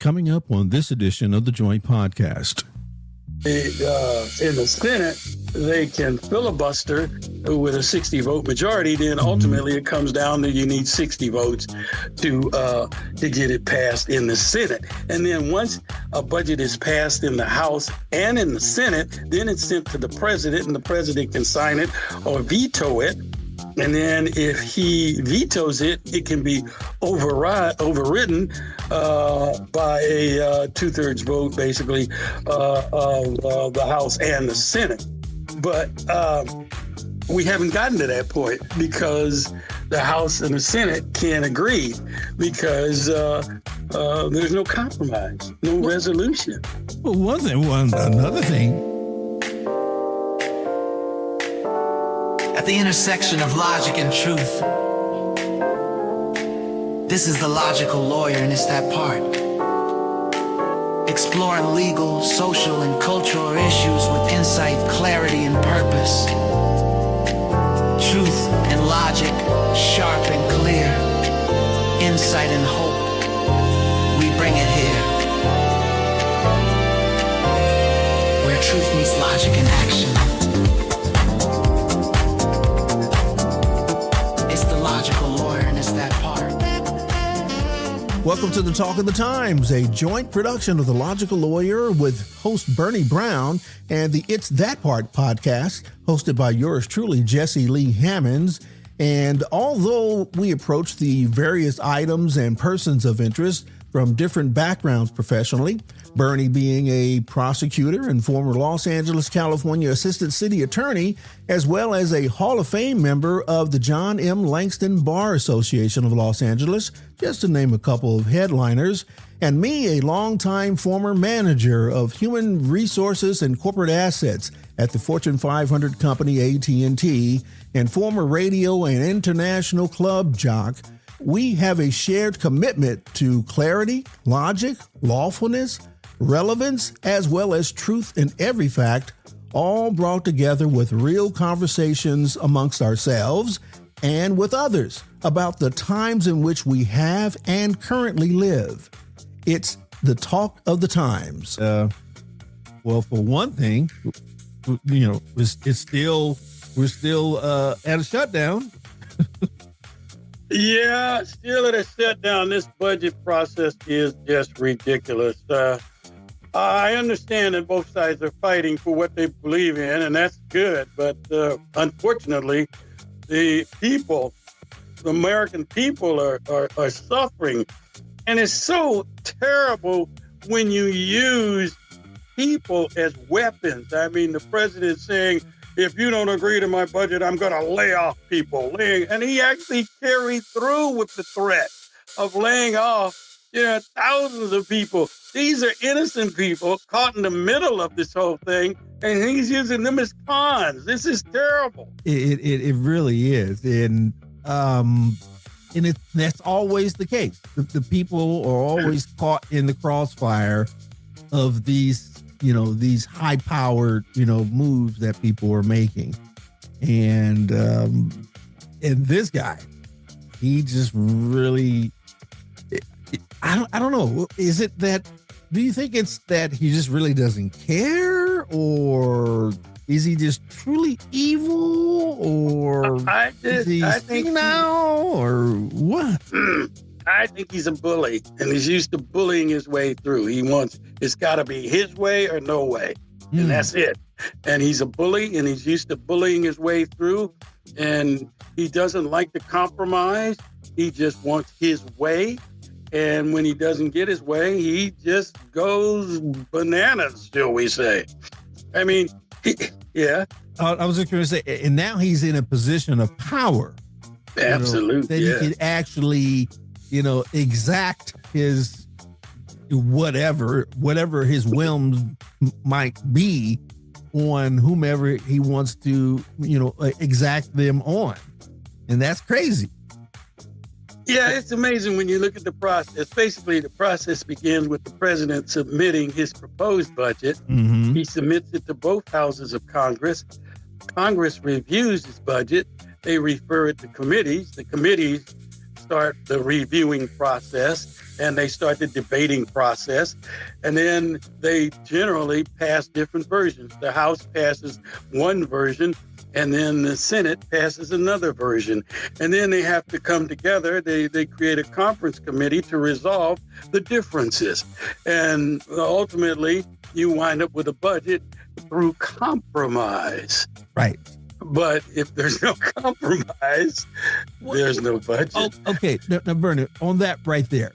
Coming up on this edition of the Joint Podcast. In the Senate, they can filibuster with a 60-vote majority. Then ultimately it comes down to you need 60 votes to get it passed in the Senate. And then once a budget is passed in the House and in the Senate, then it's sent to the president, and the president can sign it or veto it. And then if he vetoes it, it can be overridden by a two-thirds vote, basically, of the House and the Senate. But we haven't gotten to that point because the House and the Senate can't agree because there's no compromise, no resolution. Well, another thing. At the intersection of logic and truth, this is the logical lawyer, and it's that part. Exploring legal, social, and cultural issues with insight, clarity, and purpose. Truth and logic, sharp and clear. Insight and hope, we bring it here. Where truth meets logic and action. Welcome to the Talk of the Times, a joint production of The Logical Lawyer with host Bernie Brown and the It's That Part podcast, hosted by yours truly, Jesse Lee Hammonds. And although we approach the various items and persons of interest from different backgrounds professionally, Bernie being a prosecutor and former Los Angeles, California assistant city attorney, as well as a Hall of Fame member of the John M. Langston Bar Association of Los Angeles, just to name a couple of headliners, and me, a longtime former manager of human resources and corporate assets at the Fortune 500 company AT&T, and former radio and international club jock. We have a shared commitment to clarity, logic, lawfulness, relevance, as well as truth in every fact, all brought together with real conversations amongst ourselves and with others about the times in which we have and currently live. It's the talk of the times. Well, for one thing, you know, we're still at a shutdown. Yeah, still at a shutdown. This budget process is just ridiculous. I understand that both sides are fighting for what they believe in, and that's good. But unfortunately, the American people are suffering. And it's so terrible when you use people as weapons. I mean, the president's saying, if you don't agree to my budget, I'm going to lay off people. And he actually carried through with the threat of laying off thousands of people. These are innocent people caught in the middle of this whole thing, and he's using them as pawns. This is terrible. It really is. And that's always the case. The people are always caught in the crossfire of these high-powered, moves that people are making. And this guy, he just really, I don't know. Is it that, do you think it's that he just really doesn't care, or is he just truly evil, or is he now, or what? I think he's a bully, and he's used to bullying his way through. It's got to be his way or no way, and that's it. And he's a bully, and he's used to bullying his way through, and he doesn't like to compromise. He just wants his way, and when he doesn't get his way, he just goes bananas, shall we say. I mean, yeah. I was just going to say, and now he's in a position of power. Absolutely. That he can actually exact his whatever his whims might be on whomever he wants to, exact them on. And that's crazy. Yeah, it's amazing when you look at the process. Basically, the process begins with the president submitting his proposed budget. Mm-hmm. He submits it to both houses of Congress. Congress reviews his budget. They refer it to committees. The committees start the reviewing process and they start the debating process. And then they generally pass different versions. The House passes one version, and then the Senate passes another version. And then they have to come together. They create a conference committee to resolve the differences. And ultimately, you wind up with a budget through compromise. Right. But if there's no compromise, there's no budget. Oh, okay. Now, Bernie, on that right there,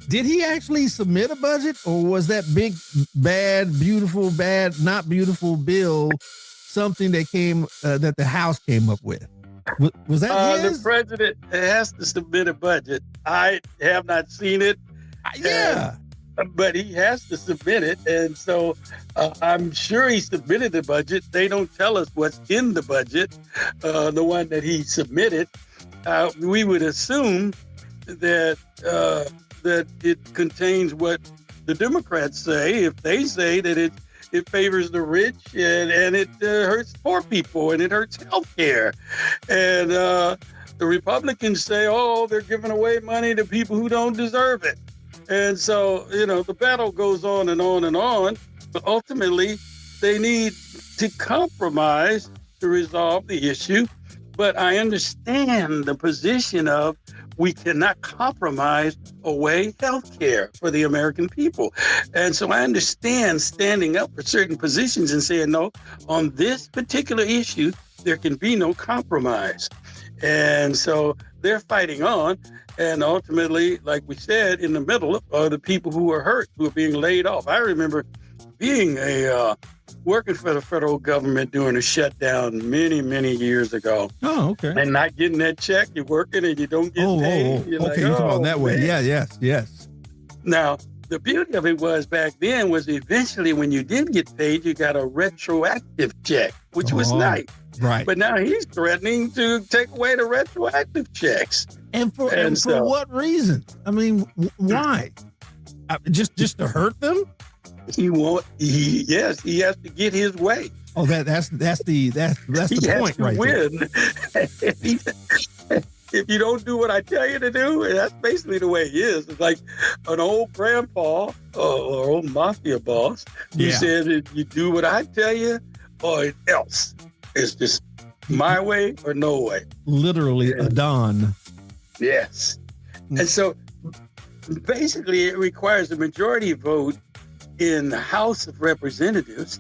did he actually submit a budget, or was that big, bad, beautiful, bad, not beautiful bill something that came that the House came up with? Was that his? The president has to submit a budget. I have not seen it. Yeah. But he has to submit it. And so I'm sure he submitted the budget. They don't tell us what's in the budget, the one that he submitted. We would assume that that it contains what the Democrats say. If they say that it favors the rich and it hurts poor people and it hurts health care. And the Republicans say, oh, they're giving away money to people who don't deserve it. And so, the battle goes on and on and on. But ultimately, they need to compromise to resolve the issue. But I understand the position of we cannot compromise away health care for the American people. And so I understand standing up for certain positions and saying, no, on this particular issue, there can be no compromise. And so they're fighting on. And ultimately, like we said, in the middle are the people who are hurt, who are being laid off. I remember being working for the federal government during a shutdown many, many years ago. Oh, okay. And not getting that check. You're working and you don't get paid. You're okay, like, you're talking that way. Man. Yeah, yes. Now, the beauty of it was back then was eventually when you did get paid, you got a retroactive check, which was nice. Right. But now he's threatening to take away the retroactive checks. And for what reason? I mean, why? Just to hurt them? He has to get his way. Oh, that's the point right there. If you don't do what I tell you to do, that's basically the way he is. It's like an old grandpa or old mafia boss who says, you do what I tell you or else. It's just my way or no way. Literally a Don. Yes. And so basically it requires a majority vote in the House of Representatives,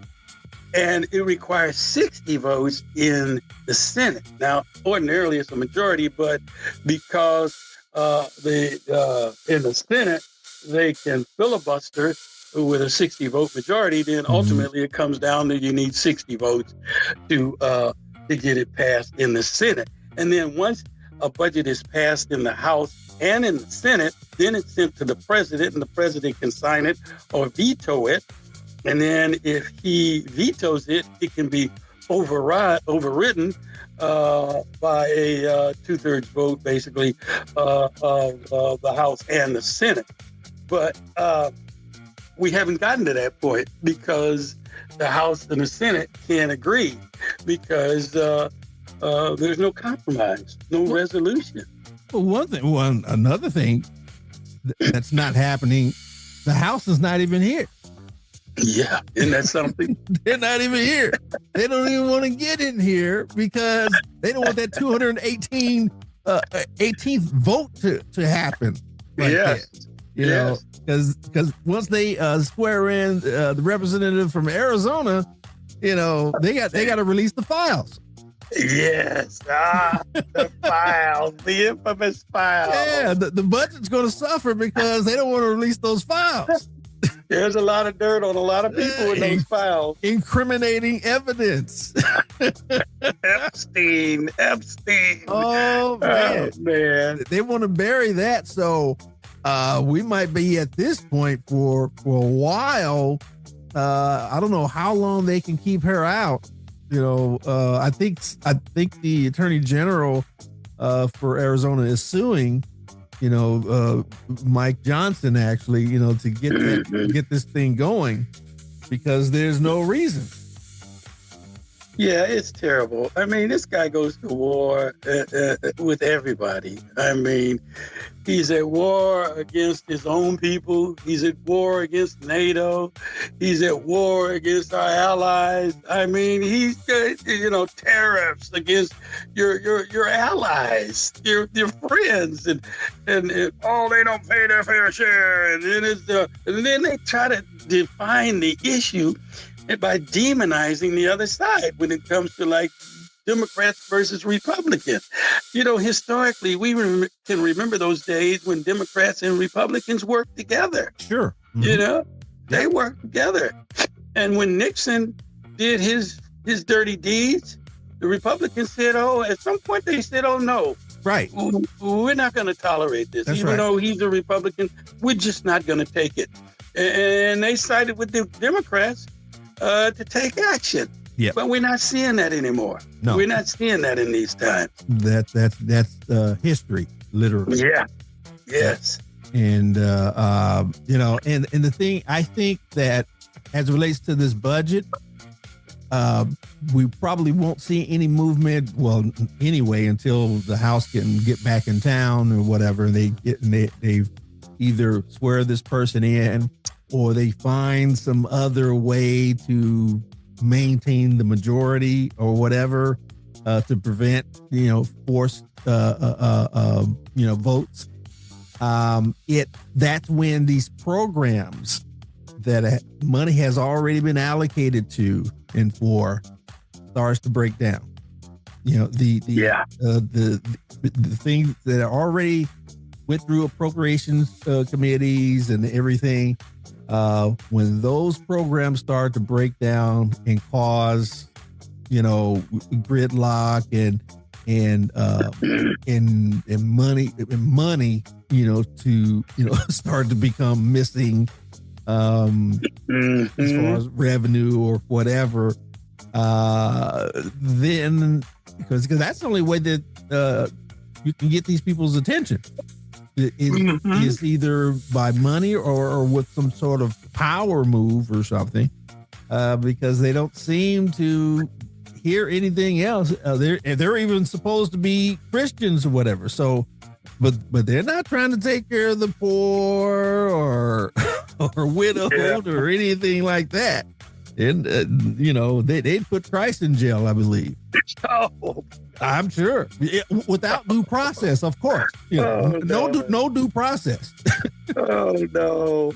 and it requires 60 votes in the Senate. Now, ordinarily it's a majority, but because in the Senate, they can filibuster with a 60-vote majority, then ultimately it comes down to you need 60 votes to get it passed in the Senate. And then once a budget is passed in the House and in the Senate, then it's sent to the president, and the president can sign it or veto it. And then if he vetoes it, it can be overridden by a two-thirds vote, basically, of the House and the Senate. But we haven't gotten to that point because the House and the Senate can't agree because there's no compromise, no resolution. Well, another thing that's not happening, the House is not even here. Yeah, isn't that something? They're not even here. They don't even want to get in here because they don't want that 18th vote to happen. Yes. You know, because once they swear in the representative from Arizona, they got to release the files. Yes. The files, the infamous files. Yeah, the budget's going to suffer because they don't want to release those files. There's a lot of dirt on a lot of people in those files. Incriminating evidence. Epstein. Oh, man. They want to bury that. So we might be at this point for a while. I don't know how long they can keep her out. I think the Attorney General for Arizona is suing, Mike Johnson actually, to get this thing going because there's no reason. Yeah, it's terrible. I mean, this guy goes to war with everybody. I mean, he's at war against his own people. He's at war against NATO. He's at war against our allies. I mean, he's tariffs against your allies, your friends, and oh, they don't pay their fair share, and then they try to define the issue by demonizing the other side when it comes to like Democrats versus Republicans. Historically, we can remember those days when Democrats and Republicans worked together. Sure. Mm-hmm. They worked together. And when Nixon did his dirty deeds, the Republicans said, at some point they said, oh, no. Right. We're not going to tolerate this. That's Even right. though he's a Republican, we're just not going to take it. And they sided with the Democrats to take action. Yep. But we're not seeing that anymore. No. We're not seeing that in these times. That's history, literally. Yeah. Yes. And and the thing, I think that as it relates to this budget, we probably won't see any movement. Well, anyway, until the House can get back in town or whatever. They either swear this person in, or they find some other way to maintain the majority or whatever to prevent forced votes. That's when these programs that money has already been allocated to and for starts to break down. The things that are already went through appropriations committees and everything. When those programs start to break down and cause, gridlock and money, to start to become missing, as far as revenue or whatever, then because that's the only way that you can get these people's attention. Is either by money or with some sort of power move or something, because they don't seem to hear anything else. They're even supposed to be Christians or whatever. So, but they're not trying to take care of the poor or widowed or anything like that. And they'd put Christ in jail, I believe. Oh, I'm sure, without due process, of course. No due process. Oh no!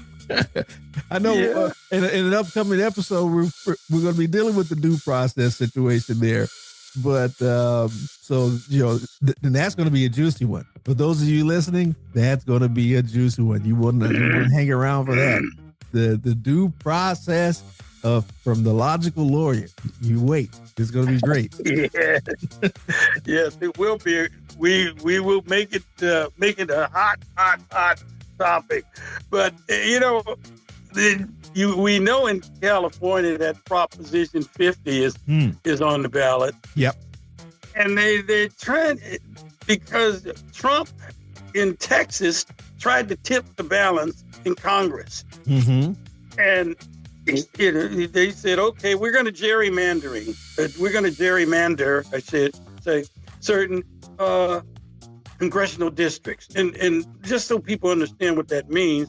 I know. In an upcoming episode, we're going to be dealing with the due process situation there. But and that's going to be a juicy one. For those of you listening, that's going to be a juicy one. You wouldn't hang around for that. The due process from the logical lawyer. You wait. It's going to be great. Yeah. Yes, it will be. We will make it a hot topic. But we know in California that Proposition 50 is on the ballot. Yep. And they're trying, because Trump in Texas tried to tip the balance in Congress. Mm-hmm. And they said, okay, we're going to gerrymander, I should say, certain congressional districts. And just so people understand what that means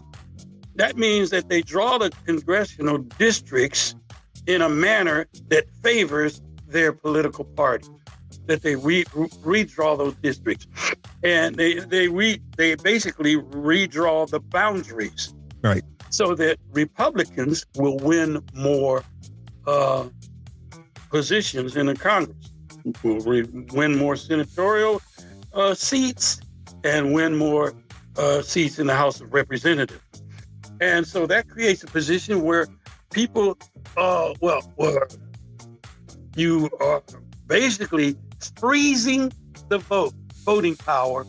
that they draw the congressional districts in a manner that favors their political party, that they redraw those districts. And they basically redraw the boundaries. Right. So that Republicans will win more positions in the Congress, will win more senatorial seats, and win more seats in the House of Representatives. And so that creates a position where people, you are basically freezing the voting power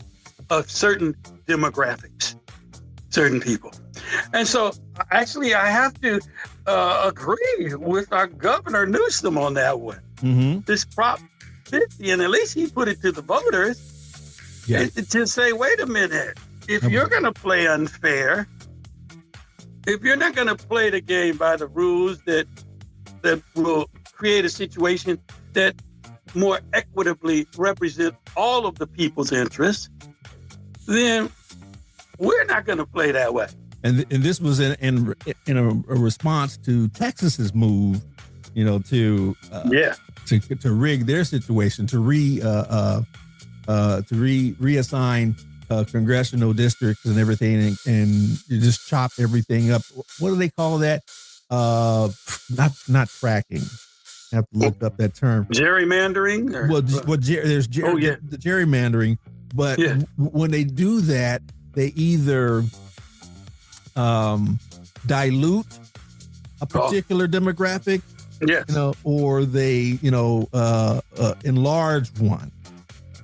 of certain demographics, certain people. And so, actually, I have to agree with our Governor Newsom on that one. Mm-hmm. This Prop 50, and at least he put it to the voters to say, wait a minute, if you're going to play unfair, if you're not going to play the game by the rules that will create a situation that more equitably represent all of the people's interests, then we're not going to play that way. And this was in a response to Texas's move, to rig their situation, to reassign congressional districts and everything, and you just chop everything up. What do they call that? Not tracking. I have to look up that term. Gerrymandering? There's the gerrymandering, but when they do that, they either dilute a particular demographic, or they, enlarge one.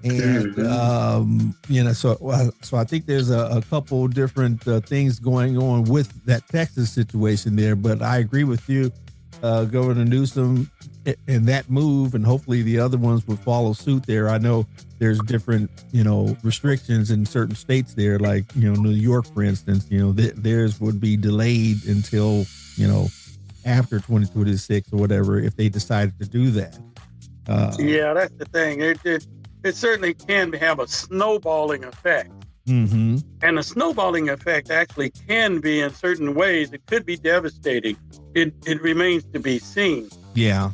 And, so I think there's a couple different things going on with that Texas situation there. But I agree with you, Governor Newsom, in that move, and hopefully the other ones would follow suit there. I know there's different, restrictions in certain states there, like, New York, for instance, theirs would be delayed until, after 2026 or whatever, if they decided to do that. That's the thing. It certainly can have a snowballing effect. Mm-hmm. And the snowballing effect actually can be, in certain ways, it could be devastating. It remains to be seen. Yeah.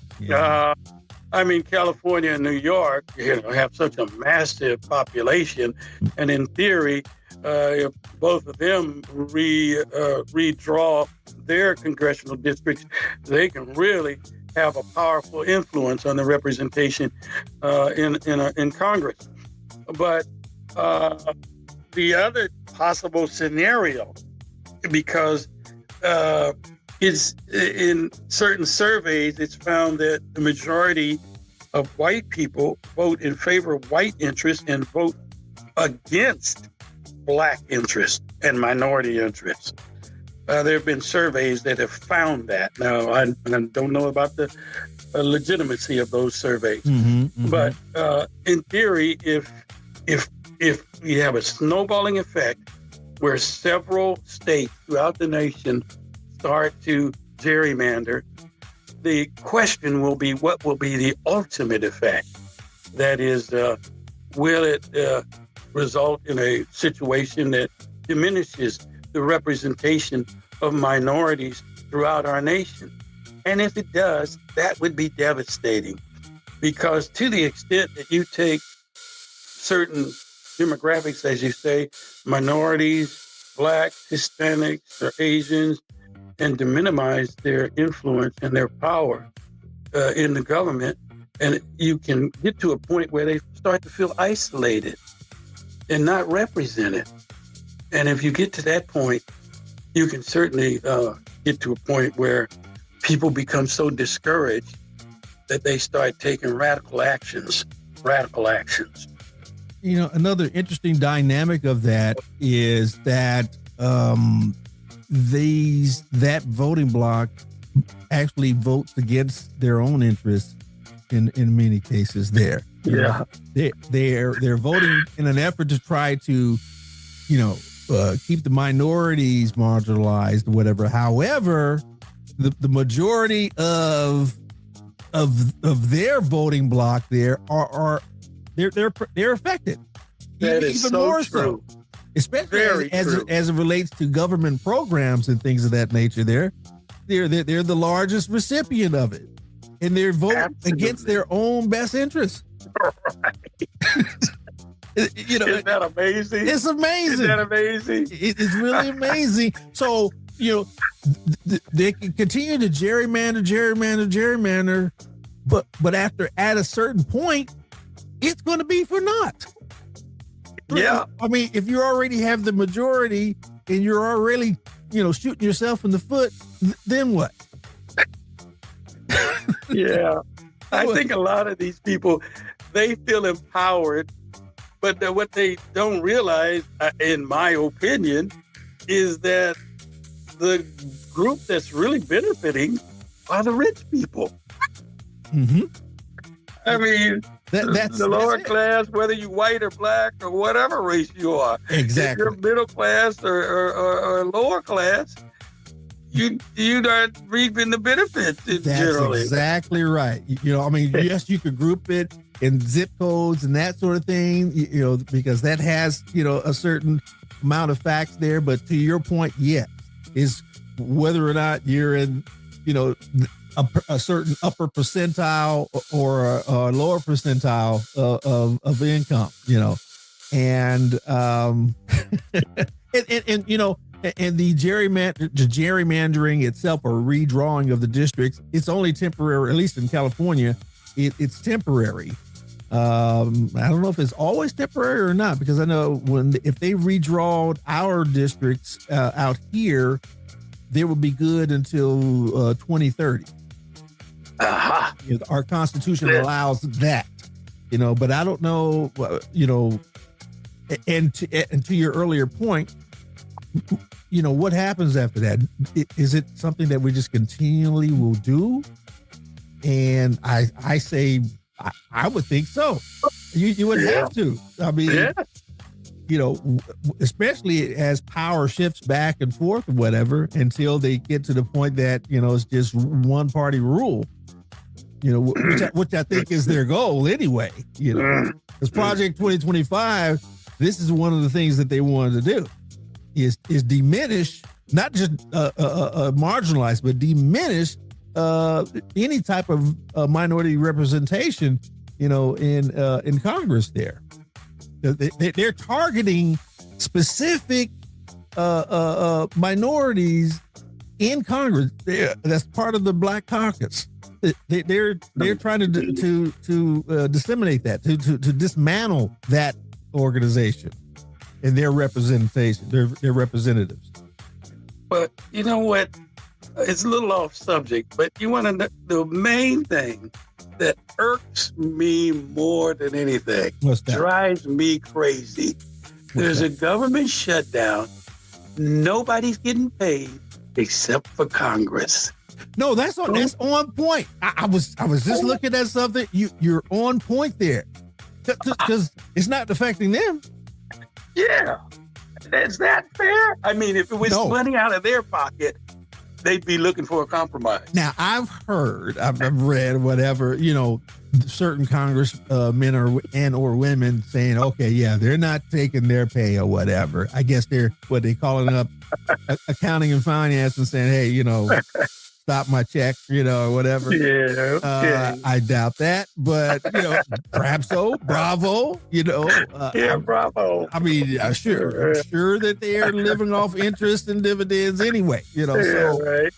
California and New York, have such a massive population. And in theory, if both of them redraw their congressional districts, they can really have a powerful influence on the representation in Congress. But the other possible scenario, because it's in certain surveys, it's found that the majority of white people vote in favor of white interests and vote against Black interests and minority interests. There have been surveys that have found that. Now, I don't know about the legitimacy of those surveys, but in theory, if you have a snowballing effect where several states throughout the nation start to gerrymander, the question will be, what will be the ultimate effect? That is, will it result in a situation that diminishes the representation of minorities throughout our nation? And if it does, that would be devastating, because to the extent that you take certain demographics, as you say, minorities, Blacks, Hispanics, or Asians, and to minimize their influence and their power in the government, and you can get to a point where they start to feel isolated and not represented. And if you get to that point, you can certainly get to a point where people become so discouraged that they start taking radical actions. Another interesting dynamic of that is that that voting bloc actually votes against their own interests in many cases there. They're voting in an effort to try to, keep the minorities marginalized or whatever. However, the majority of their voting bloc there are they're affected. That is even so more true. So, especially as it relates to government programs and things of that nature. They're the largest recipient of it, and they're voting against their own best interests. Right. Isn't that amazing? It's amazing. Isn't that amazing? It's really amazing. So, they can continue to gerrymander, but at a certain point, it's going to be for naught. Yeah. I mean, if you already have the majority and you're already, shooting yourself in the foot, then what? Yeah. I think a lot of these people, they feel empowered, but what they don't realize, in my opinion, is that the group that's really benefiting are the rich people. Mm-hmm. I mean, that's the lower class, whether you're white or Black or whatever race you are. Exactly. If you're middle class or lower class, you're not reaping the benefits That's generally. exactly right. I mean, yes, you could group it in zip codes and that sort of thing, because that has, a certain amount of facts there. But to your point, yes, is whether or not you're in, a certain upper percentile or a lower percentile of income, and and the gerrymandering itself, or redrawing of the districts, it's only temporary. At least in California, it's temporary. I don't know if it's always temporary or not, because I know if they redrawed our districts out here, they would be good until 2030. Our Constitution allows that, but I don't know, and to your earlier point, what happens after that? Is it something that we just continually will do? And I say, I would think so. You would have to. I mean, especially as power shifts back and forth or whatever, until they get to the point that, it's just one party rule, which I think is their goal anyway, because Project 2025, this is one of the things that they wanted to do is diminish, not just marginalize, but diminish any type of minority representation, in Congress there. They're targeting specific minorities in Congress. That's part of the Black Caucus. They're trying to disseminate that, to dismantle that organization and their representation, their representatives. But you know what? It's a little off subject, but you want to know the main thing that irks me more than anything, drives me crazy. There's a government shutdown. Nobody's getting paid except for Congress. No, that's on point. I was just looking at something. You're on point there, because it's not affecting them. Yeah, is that fair? I mean, if it was money out of their pocket, they'd be looking for a compromise. Now, I've heard, I've read, whatever, certain congressmen or women saying, okay, yeah, they're not taking their pay or whatever. I guess they're calling up accounting and finance and saying, hey, stop my check, or whatever. Yeah. Okay. I doubt that, but perhaps so. Bravo. Bravo. I mean, I'm sure that they're living off interest and dividends anyway. Right.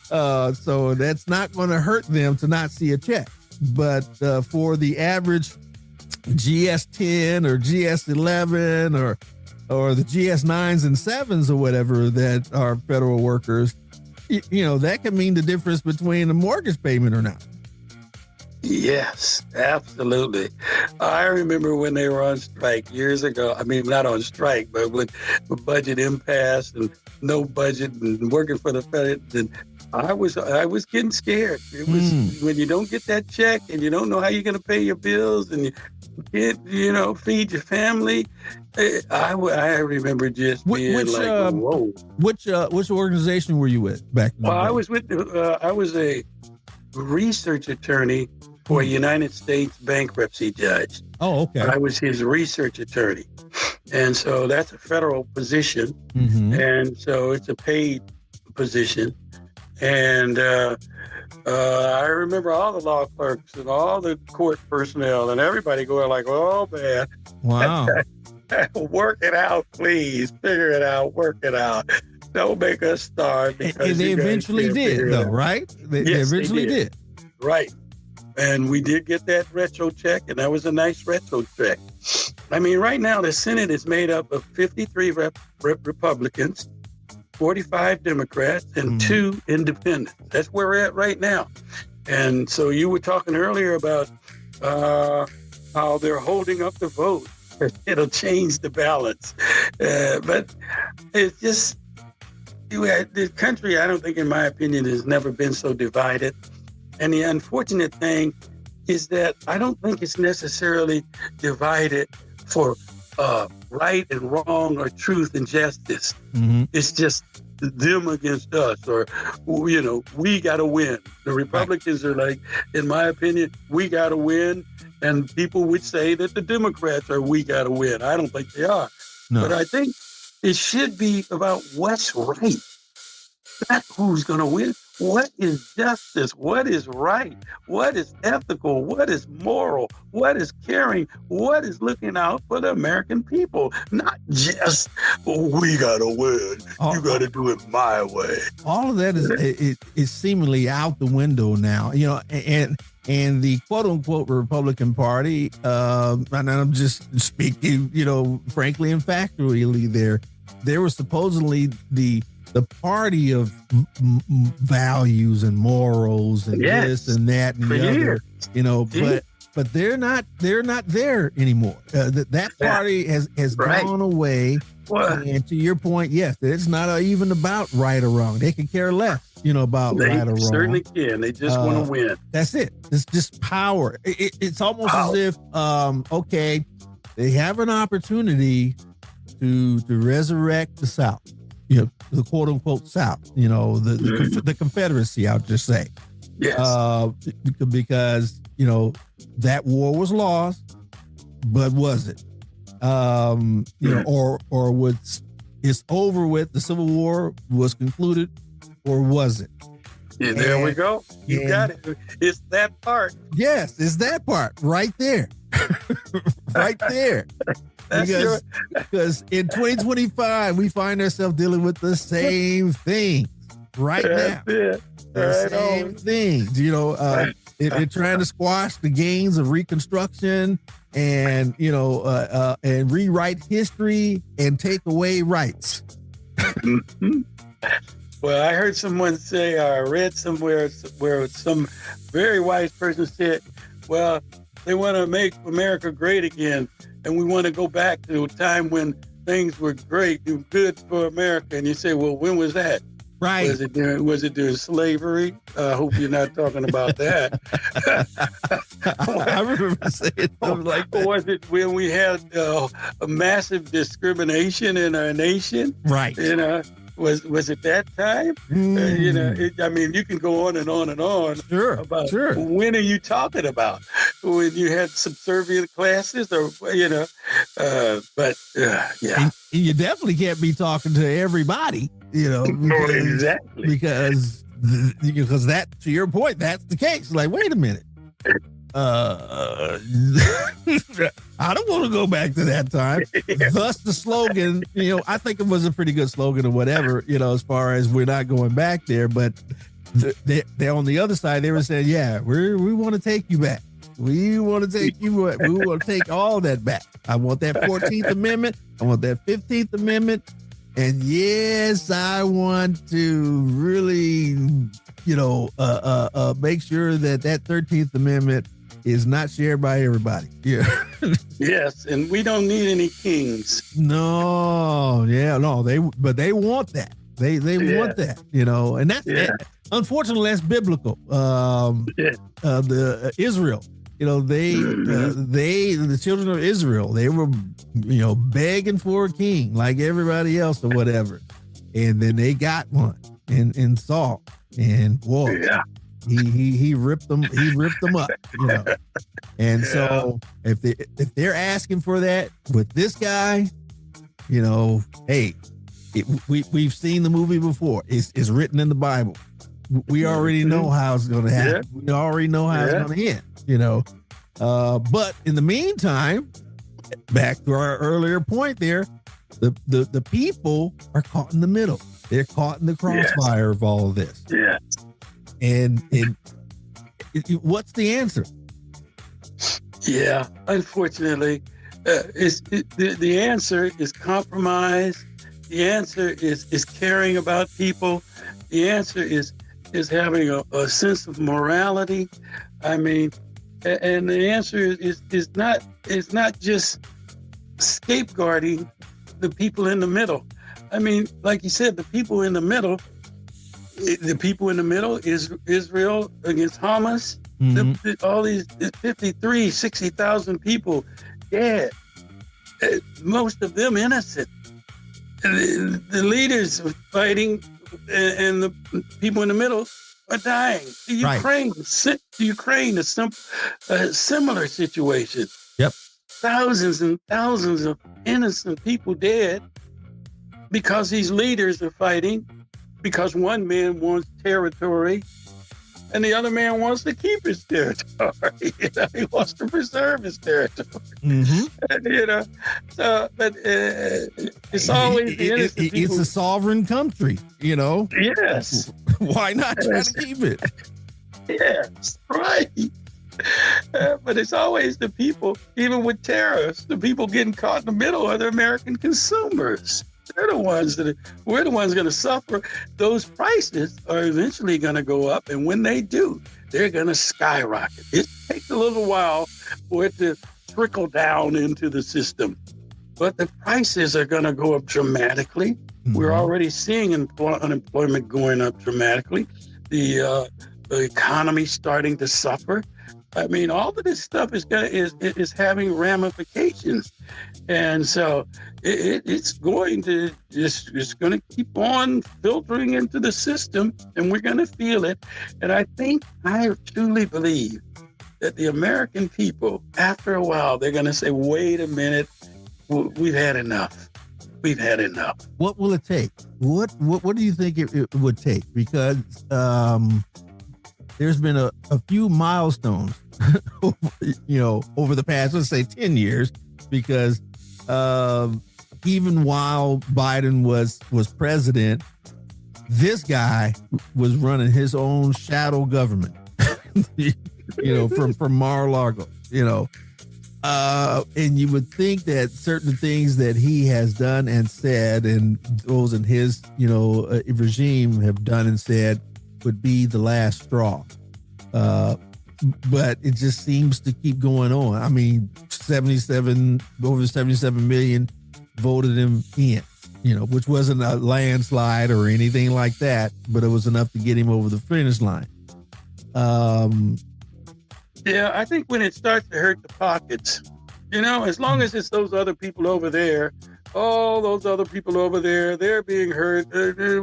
So that's not going to hurt them to not see a check. But for the average GS10 or GS11 or the GS9s and 7s or whatever that are federal workers, that can mean the difference between a mortgage payment or not. Yes, absolutely. I remember when they were on strike years ago. I mean, not on strike, but with budget impasse and no budget and working for the Fed. And I was getting scared. It was when you don't get that check and you don't know how you're going to pay your bills and you can't, feed your family. I remember just being whoa. Which organization were you with back then? Well, I was a research attorney for a United States bankruptcy judge. Oh, okay. I was his research attorney. And so that's a federal position. Mm-hmm. And so it's a paid position. And I remember all the law clerks and all the court personnel and everybody going like, oh, man. Wow. Work it out, please. Figure it out. Work it out. Don't make us starve. And they eventually did, though, right? They eventually did. Right. And we did get that retro check, and that was a nice retro check. I mean, right now, the Senate is made up of 53 Republicans, 45 Democrats, and 2 independents. That's where we're at right now. And so you were talking earlier about how they're holding up the vote. It'll change the balance. But it's just, the country, I don't think, in my opinion, has never been so divided. And the unfortunate thing is that I don't think it's necessarily divided for right and wrong or truth and justice. Mm-hmm. It's just them against us, or we got to win. The Republicans are like, in my opinion, we got to win, and people would say that the Democrats are we got to win. I don't think they are, but I think it should be about what's right. Not who's going to win. What is justice? What is right? What is ethical? What is moral? What is caring? What is looking out for the American people? Not just, we got to win. You got to do it my way. All of that is seemingly out the window now, and the quote unquote Republican Party, and I'm just speaking, frankly and factually there was supposedly the party of values and morals and this and that and the other, but they're not there anymore. That party has gone away. And to your point, yes, it's not even about right or wrong. They can care less, about right or wrong. They certainly can. They just want to win. That's it. It's just power. It's almost as if, they have an opportunity to resurrect the South. The quote unquote South, the Confederacy, I'll just say. Yes. Because, that war was lost, but was it? Or was it's over with, the Civil War was concluded, or was it? Yeah, there we go. You got it. It's that part. Yes, it's that part right there. Right there. Because in 2025, we find ourselves dealing with the same thing right now. The same things. They're trying to squash the gains of Reconstruction and, and rewrite history and take away rights. Well, I heard someone say, or I read somewhere where some very wise person said, well, they want to make America great again, and we want to go back to a time when things were great, good for America. And you say, well, when was that? Right. Was it during slavery? I hope you're not talking about that. I remember saying something like that. Was it when we had a massive discrimination in our nation? Right. Was it that time? You can go on and on and on about when are you talking about? When you had subservient classes, or And you definitely can't be talking to everybody, exactly because that, to your point, that's the case. Like, wait a minute. I don't want to go back to that time. Thus the slogan, I think it was a pretty good slogan or whatever, as far as we're not going back there. But they on the other side, they were saying, we want to take you back. We want to take you. We want to take all that back. I want that 14th Amendment. I want that 15th Amendment. And yes, I want to really, make sure that 13th Amendment is not shared by everybody. Yeah. Yes, and we don't need any kings. No, they want that. They want that, and that's unfortunately that's biblical. The Israel, the children of Israel, they were, begging for a king like everybody else or whatever, and then they got one in Saul, and boy. Yeah. He ripped them up, And so if they're asking for that with this guy, hey, we've seen the movie before. It's written in the Bible. We already know how it's going to happen. Yeah. We already know how it's going to end, But in the meantime, back to our earlier point there, the people are caught in the middle. They're caught in the crossfire of all of this. Yeah. And what's the answer? Yeah, unfortunately, the answer is compromise. The answer is caring about people. The answer is having a sense of morality. I mean, and the answer is not just scapegoating the people in the middle. I mean, like you said, the people in the middle is Israel against Hamas. Mm-hmm. All these 60,000 people dead, most of them innocent. the leaders are fighting, and the people in the middle are dying. The Ukraine is a similar situation. Yep. Thousands and thousands of innocent people dead because these leaders are fighting, because one man wants territory and the other man wants to keep his territory. He wants to preserve his territory. But it's always the innocent people. It's a sovereign country, Yes. Why not try to keep it? Yes, right. But it's always the people, even with tariffs, the people getting caught in the middle are the American consumers. We're the ones going to suffer. Those prices are eventually going to go up, and when they do, they're going to skyrocket. It takes a little while for it to trickle down into the system, but the prices are going to go up dramatically. Mm-hmm. We're already seeing unemployment going up dramatically. The economy starting to suffer. I mean, all of this stuff is having ramifications, and so it's going to keep on filtering into the system, and we're going to feel it. And I truly believe that the American people, after a while, they're going to say, "Wait a minute, we've had enough. We've had enough." What will it take? What do you think it would take? Because there's been a few milestones, over the past, let's say 10 years, because even while Biden was president, this guy was running his own shadow government, from Mar-a-Lago, and you would think that certain things that he has done and said, and those in his, regime have done and said, would be the last straw. But it just seems to keep going on. I mean, over 77 million voted him in, which wasn't a landslide or anything like that, but it was enough to get him over the finish line. Yeah, I think when it starts to hurt the pockets, as long as it's those other people over there, all those other people over there, they're being hurt.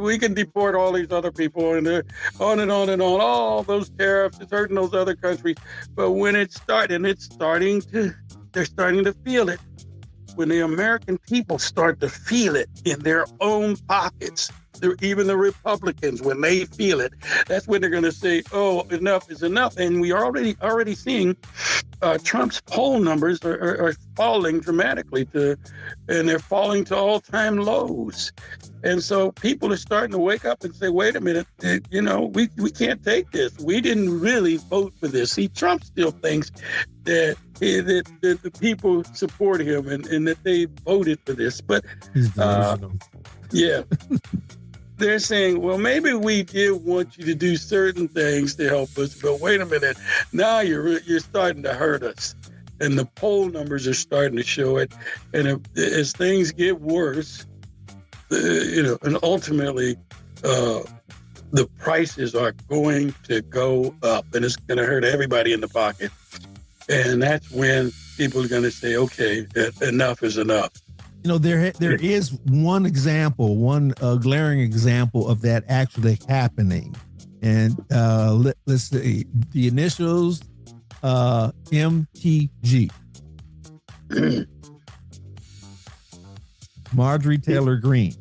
We can deport all these other people, and on and on and on. All those tariffs, it's hurting those other countries. But when they're starting to feel it. When the American people start to feel it in their own pockets, even the Republicans, when they feel it, that's when they're going to say, "Oh, enough is enough." And we are already seeing Trump's poll numbers are falling dramatically and they're falling to all-time lows. And so people are starting to wake up and say, "Wait a minute, we can't take this. We didn't really vote for this." See, Trump still thinks that the people support him and that they voted for this, but yeah. They're saying, well, maybe we did want you to do certain things to help us, but wait a minute, now you're starting to hurt us. And the poll numbers are starting to show it. And as things get worse, and ultimately the prices are going to go up, and it's going to hurt everybody in the pocket. And that's when people are going to say, okay, enough is enough. There is one glaring example of that actually happening. And let's see, the initials, MTG. Marjorie Taylor Greene.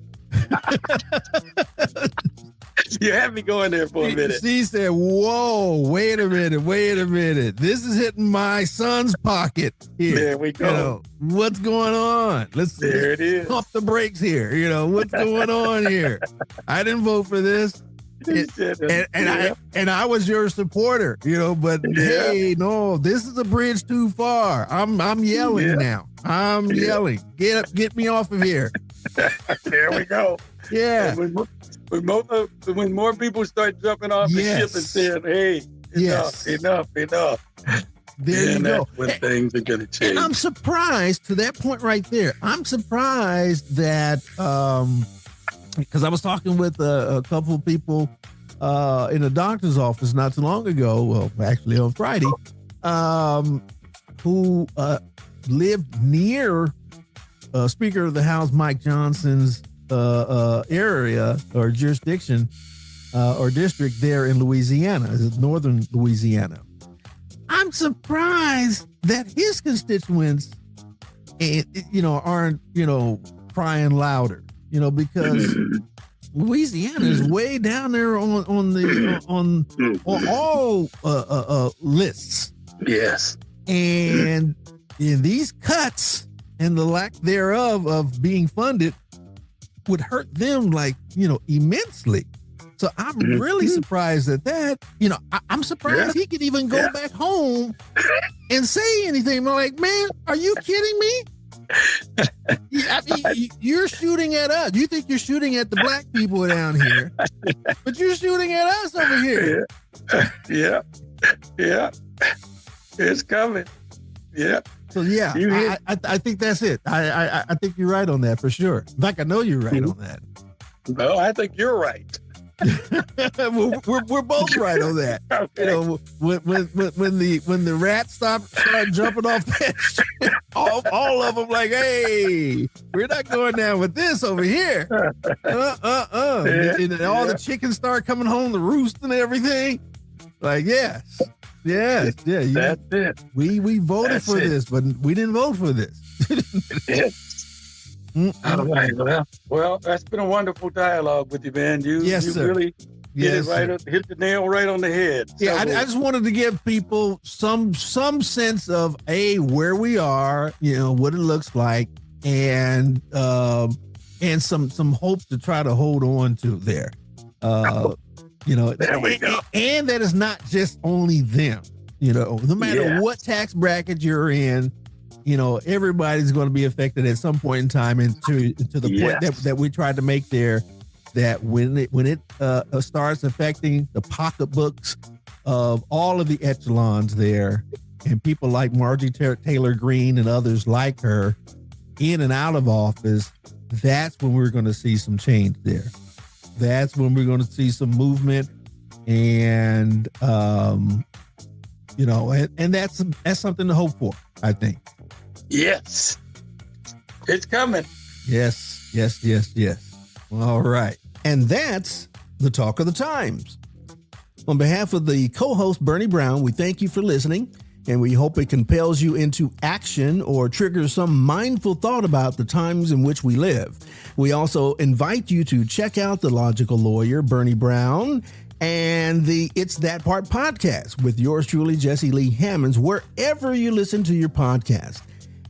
You had me going there for a minute. She said, "Whoa, wait a minute. This is hitting my son's pocket here. There we go. What's going on? Let's it is. Pump the brakes here. What's going on here? I didn't vote for this. And I was your supporter, but hey, no, this is a bridge too far. I'm yelling now. I'm yelling. Get me off of here." There we go. Yeah. When more people start jumping off the ship and saying, "Hey, enough." There you go. When things are going to change. And I'm surprised, to that point right there, I'm surprised that, because I was talking with a couple of people in a doctor's office not too long ago, well, actually on Friday, who lived near Speaker of the House Mike Johnson's area or jurisdiction or district there in Louisiana, northern Louisiana. I'm surprised that his constituents, aren't, crying louder, because Louisiana is way down there on all lists. Yes. And these cuts and the lack thereof of being funded would hurt them immensely. So I'm really surprised at that. I'm surprised he could even go back home and say anything. I'm like, man, are you kidding me? You're shooting at us. You think you're shooting at the black people down here, but you're shooting at us over here. Yeah. It's coming. Yeah. So I think that's it. I think you're right on that for sure. In fact, I know you're right on that. No, I think you're right. we're both right on that. Okay. When the rats start jumping off that shit, all of them like, hey, we're not going down with this over here. And all the chickens start coming home to roost and everything. Like, yes. That's it. We voted for this, but we didn't vote for this. All right. Well, that's been a wonderful dialogue with you, man. You really hit the nail right on the head. Yeah, I just wanted to give people some sense of where we are, what it looks like, and some hope to try to hold on to there. There we go. And that is not just only them. No matter what tax bracket you're in, everybody's going to be affected at some point in time, and to the point that we tried to make there, that when it starts affecting the pocketbooks of all of the echelons there, and people like Marjorie Taylor Greene and others like her in and out of office, that's when we're going to see some change there. That's when we're going to see some movement, and and that's something to hope for, I think. Yes. It's coming. Yes. All right. And that's the talk of the times. On behalf of the co-host Bernie Brown, we thank you for listening, and we hope it compels you into action or triggers some mindful thought about the times in which we live. We also invite you to check out The Logical Lawyer, Bernie Brown, and the It's That Part podcast with yours truly, Jesse Lee Hammonds, wherever you listen to your podcast.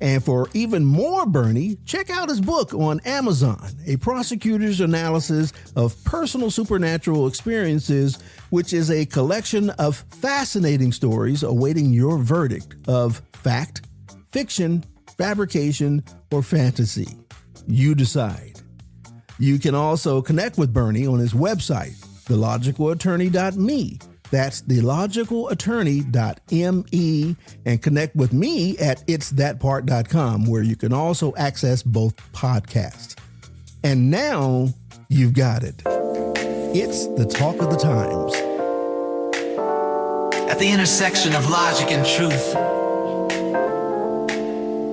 And for even more Bernie, check out his book on Amazon, A Prosecutor's Analysis of Personal Supernatural Experiences, which is a collection of fascinating stories awaiting your verdict of fact, fiction, fabrication, or fantasy. You decide. You can also connect with Bernie on his website, thelogicalattorney.me. That's thelogicalattorney.me, and connect with me at itsthatpart.com, where you can also access both podcasts. And now you've got it. It's the talk of the times. At the intersection of logic and truth,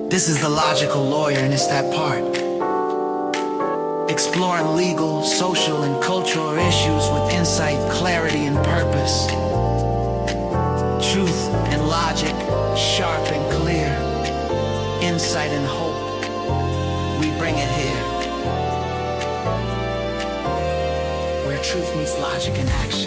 this is The Logical Lawyer, and it's that part. Exploring legal, social, and cultural issues with insight, clarity, and purpose. Truth and logic, sharp and clear. Insight and hope, we bring it here. Where truth meets logic and action.